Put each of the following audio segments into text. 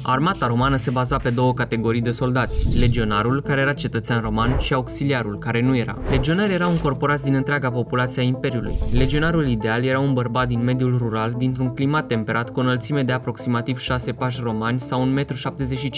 Armata romană se baza pe două categorii de soldați, legionarul, care era cetățean roman, și auxiliarul, care nu era. Legionarii erau încorporați din întreaga populație a Imperiului. Legionarul ideal era un bărbat din mediul rural, dintr-un climat temperat, cu o înălțime de aproximativ 6 pași romani sau 1,75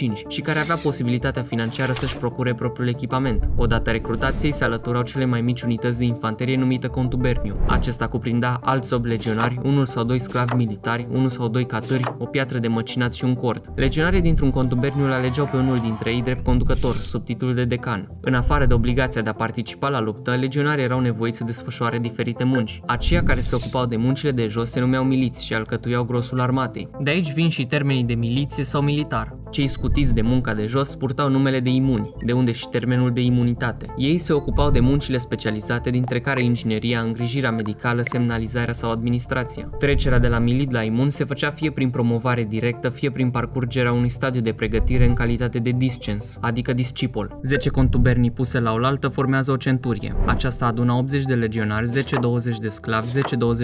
m și care avea posibilitatea financiară să-și procure propriul echipament. Odată recrutați, ei se alăturau cele mai mici unități de infanterie numită contuberniu. Acesta cuprindea alți 8 legionari, unul sau doi sclavi militari, unul sau doi catâri, o piatră de măcinat și un cort. Legionarii dintr-un contuberniu îl alegeau pe unul dintre ei drept conducător, sub titlul de decan. În afară de obligația de a participa la luptă, legionarii erau nevoiți să desfășoare diferite munci. Aceia care se ocupau de muncile de jos se numeau miliți și alcătuiau grosul armatei. De aici vin și termenii de miliție sau militar. Cei scutiți de munca de jos purtau numele de imuni, de unde și termenul de imunitate. Ei se ocupau de muncile specializate, dintre care ingineria, îngrijirea medicală, semnalizarea sau administrația. Trecerea de la milit la imun se făcea fie prin promovare directă, fie prin parcurgerea unui stadiu de pregătire în calitate de discens, adică discipol. 10 contubernii puse la oaltă formează o centurie. Aceasta aduna 80 de legionari, 10-20 de sclavi,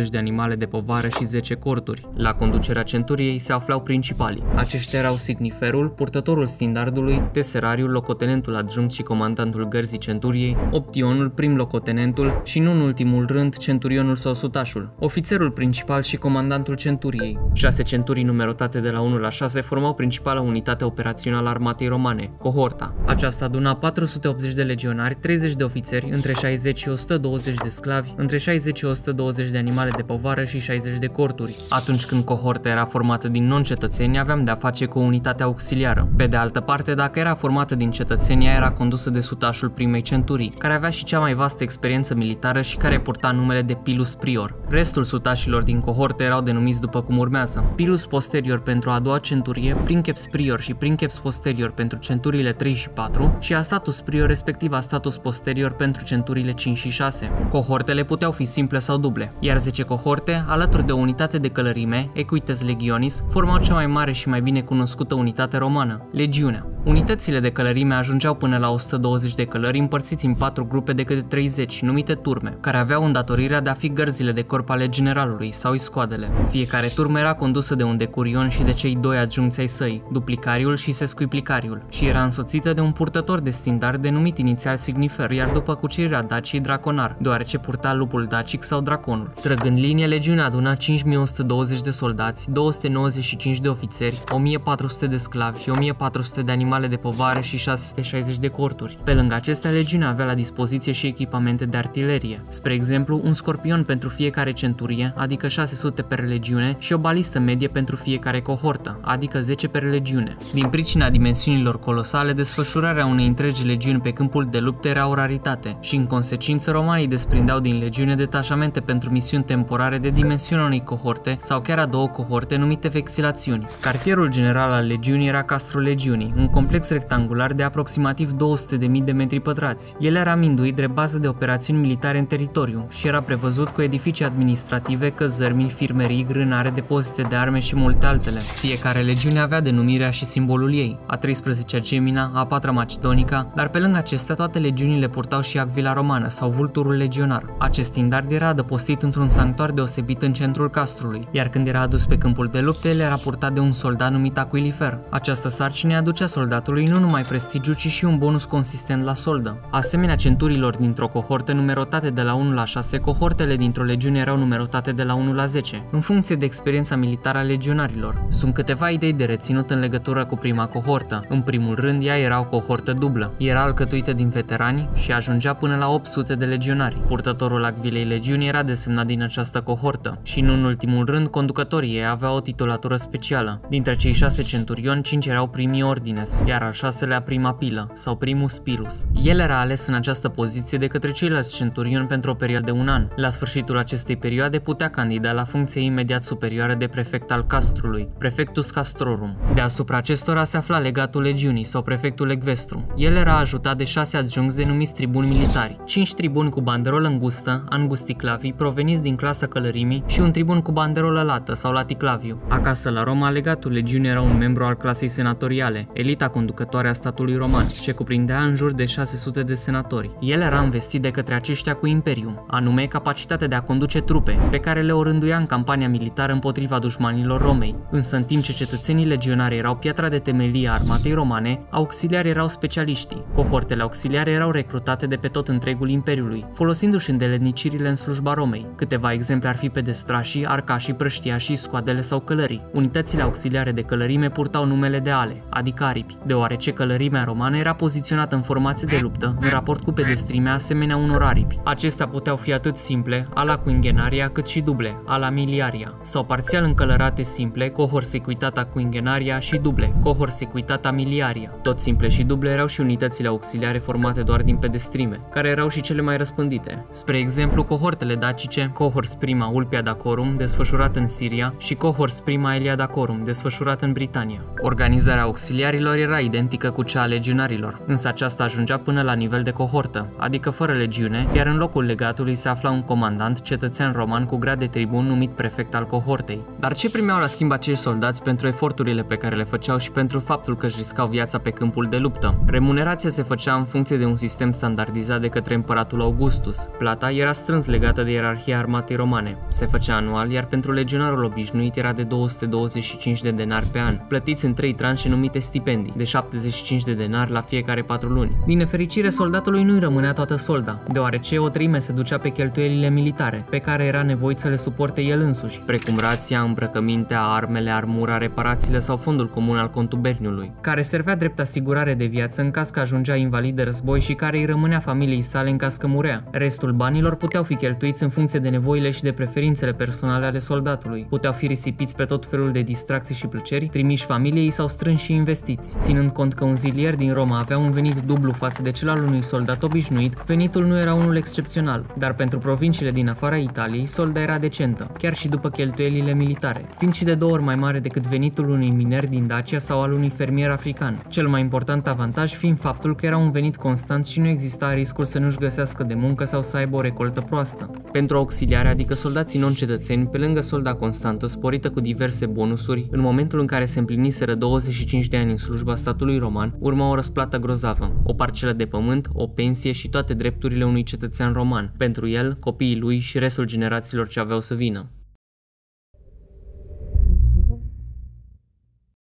10-20 de animale de povară și 10 corturi. La conducerea centuriei se aflau principalii. Aceștia erau signiferul, purtătorul standardului, teserariul, locotenentul adjunct și comandantul gărzii centuriei, optionul, prim locotenentul și, nu în ultimul rând, centurionul sau sutașul, ofițerul principal și comandantul centuriei. 6 centurii numerotate de la 1 la 6 formau principala unitate operațională a armatei romane, cohorta. Aceasta aduna 480 de legionari, 30 de ofițeri, între 60 și 120 de sclavi, între 60 și 120 de animale de povară și 60 de corturi. Atunci când cohorta era formată din non-cetățeni, aveam de-a face cu o unitate auxiliară. Pe de altă parte, dacă era formată din cetățeni, ea era condusă de sutașul primei centurii, care avea și cea mai vastă experiență militară și care purta numele de pilus prior. Restul sutașilor din cohortă erau denumiți după cum urmează: pilus posterior pentru a doua centurie, princeps prior și princeps posterior pentru centuriile 3 și 4 și a status prior respectiv a status posterior pentru centuriile 5 și 6. Cohortele puteau fi simple sau duble, iar 10 cohorte, alături de o unitate de călărime, equites legionis, formau cea mai mare și mai bine cunoscută unitate romană, legiunea. Unitățile de călărime ajungeau până la 120 de călări împărțiți în 4 grupe de câte 30, numite turme, care aveau îndatorirea de a fi gărzile de corp ale generalului sau iscoadele. Fiecare turmă era condusă de un decurion și de cei 2 adjuncți ai săi, duplicariul și sescuiplicariul, și era însoțită de un purtător de standard denumit inițial signifer, iar după cucerirea Dacii draconar, deoarece purta lupul dacic sau draconul. Trăgând linie, legiunea aduna 5120 de soldați, 295 de ofițeri, 1400 de sclavi și 1400 de animale de povară și 660 de corturi. Pe lângă acestea, legiunea avea la dispoziție și echipamente de artilerie. Spre exemplu, un scorpion pentru fiecare centurie, adică 600 per legiune, și o balistă medie pentru fiecare cohortă, adică 10 per legiune. Din pricina dimensiunilor colosale, desfășurarea unei întregi legiuni pe câmpul de luptă era o raritate și, în consecință, romanii desprindeau din legiune detașamente pentru misiuni temporare de dimensiunea unei cohorte sau chiar a 2 cohorte numite vexilațiuni. Cartierul general al legiunii era Castrul Legiunii, un complex rectangular de aproximativ 200.000 de metri pătrați. El era minduit drept bază de operațiuni militare în teritoriu și era prevăzut cu edificii administrative, căzărmi, infirmerii, grânare, depozite de arme și multe altele. Fiecare legiune avea denumirea și simbolul ei, a 13-a Gemina, a 4-a Macedonica, dar pe lângă acestea toate legiunile purtau și acvila romană sau vulturul legionar. Acest standard era adăpostit într-un sanctuar deosebit în centrul castrului, iar când era adus pe câmpul de luptă, el era purtat de un soldat numit aquilifer. Această sarcină aducea soldatului nu numai prestigiu, ci și un bonus consistent la soldă. Asemenea centurilor dintr-o cohortă numerotate de la 1 la 6, cohortele dintr-o legiune erau numerotate de la 1 la 10, în funcție de experiența militară a legionarilor. Sunt câteva idei de reținut în legătură cu prima cohortă. În primul rând, ea era o cohortă dublă. Era alcătuită din veterani și ajungea până la 800 de legionari. Purtătorul acvilei legiunii era desemnat din această cohortă și, nu în ultimul rând, conducătorii ei aveau o titulatură specială. Dintre cei 6 centurioni, 5 erau primii ordines, iar al 6-lea prima pilă sau primus pilus. El era ales în această poziție de către ceilalți centurioni pentru o perioadă de 1 an. La sfârșitul acestei perioade putea candida la funcția imediat superioară de prefect al castrului, prefectus castrorum. Deasupra acestora se afla legatul legiunii sau prefectul ecvestru. El era ajutat de 6 adjuncți denumiți tribuni militari, 5 tribuni cu banderolă îngustă, angusticlavi, proveniți din clasa călărimii, și un tribun cu banderolă lată sau laticlaviu. Acasă la Roma, legatul legiunii era un membru al clasei senatoriale, elita alta conducătoare a statului roman, ce cuprindea în jur de 600 de senatori. El era investit de către aceștia cu imperium, anume capacitatea de a conduce trupe, pe care le orânduia în campania militară împotriva dușmanilor Romei. Însă în timp ce cetățenii legionari erau piatra de temelie a armatei romane, auxiliari erau specialiștii. Cohortele auxiliare erau recrutate de pe tot întregul imperiului, folosindu-și îndeletnicirile în slujba Romei. Câteva exemple ar fi pedestrașii, arcașii, prăștiașii, scoadele sau călării. Unitățile auxiliare de călărime purtau numele de ale, adică aripi, deoarece călărimea romană era poziționată în formație de luptă, în raport cu pedestrimea asemenea unor aripi. Acestea puteau fi atât simple, ala quingenaria, cât și duble, ala miliaria, sau parțial încălărate simple, cohor sequitata quingenaria și duble, cohor sequitata miliaria. Tot simple și duble erau și unitățile auxiliare formate doar din pedestrime, care erau și cele mai răspândite. Spre exemplu, cohortele dacice, cohors prima Ulpia Dacorum, desfășurat în Siria, și cohors prima Elia Dacorum, desfășurat în Britania. Organizarea auxiliarilor era identică cu cea a legionarilor, însă aceasta ajungea până la nivel de cohortă, adică fără legiune, iar în locul legatului se afla un comandant cetățean roman cu grad de tribun numit prefect al cohortei. Dar ce primeau la schimb acești soldați pentru eforturile pe care le făceau și pentru faptul că își riscau viața pe câmpul de luptă? Remunerația se făcea în funcție de un sistem standardizat de către împăratul Augustus. Plata era strâns legată de ierarhia armatei romane. Se făcea anual, iar pentru legionarul obișnuit era de 225 de denari pe an, plătiți în 3 tranșe numite stipendii, de 75 de denari la fiecare 4 luni. Din nefericire, soldatului nu-i rămânea toată solda, deoarece o treime se ducea pe cheltuielile militare, pe care era nevoit să le suporte el însuși, precum rația, îmbrăcămintea, armele, armura, reparațiile sau fondul comun al contuberniului, care servea drept asigurare de viață în caz că ajungea invalid de război și care îi rămânea familiei sale în caz că murea. Restul banilor puteau fi cheltuiți în funcție de nevoile și de preferințele personale ale soldatului. Puteau fi risipiți pe tot felul de distracții și plăceri, trimiși familiei sau strânși și investiți. Ținând cont că un zilier din Roma avea un venit dublu față de cel al unui soldat obișnuit, venitul nu era unul excepțional, dar pentru provinciile din afara Italiei, solda era decentă, chiar și după cheltuielile militare, fiind și de 2 ori mai mare decât venitul unui miner din Dacia sau al unui fermier african. Cel mai important avantaj fiind faptul că era un venit constant și nu exista riscul să nu-și găsească de muncă sau să aibă o recoltă proastă. Pentru auxiliare, adică soldații non-cetățeni, pe lângă solda constantă sporită cu diverse bonusuri, în momentul în care se împliniseră 25 de ani în slujba statului roman, urma o răsplată grozavă, o parcelă de pământ, o pensie și toate drepturile unui cetățean roman, pentru el, copiii lui și restul generațiilor ce aveau să vină.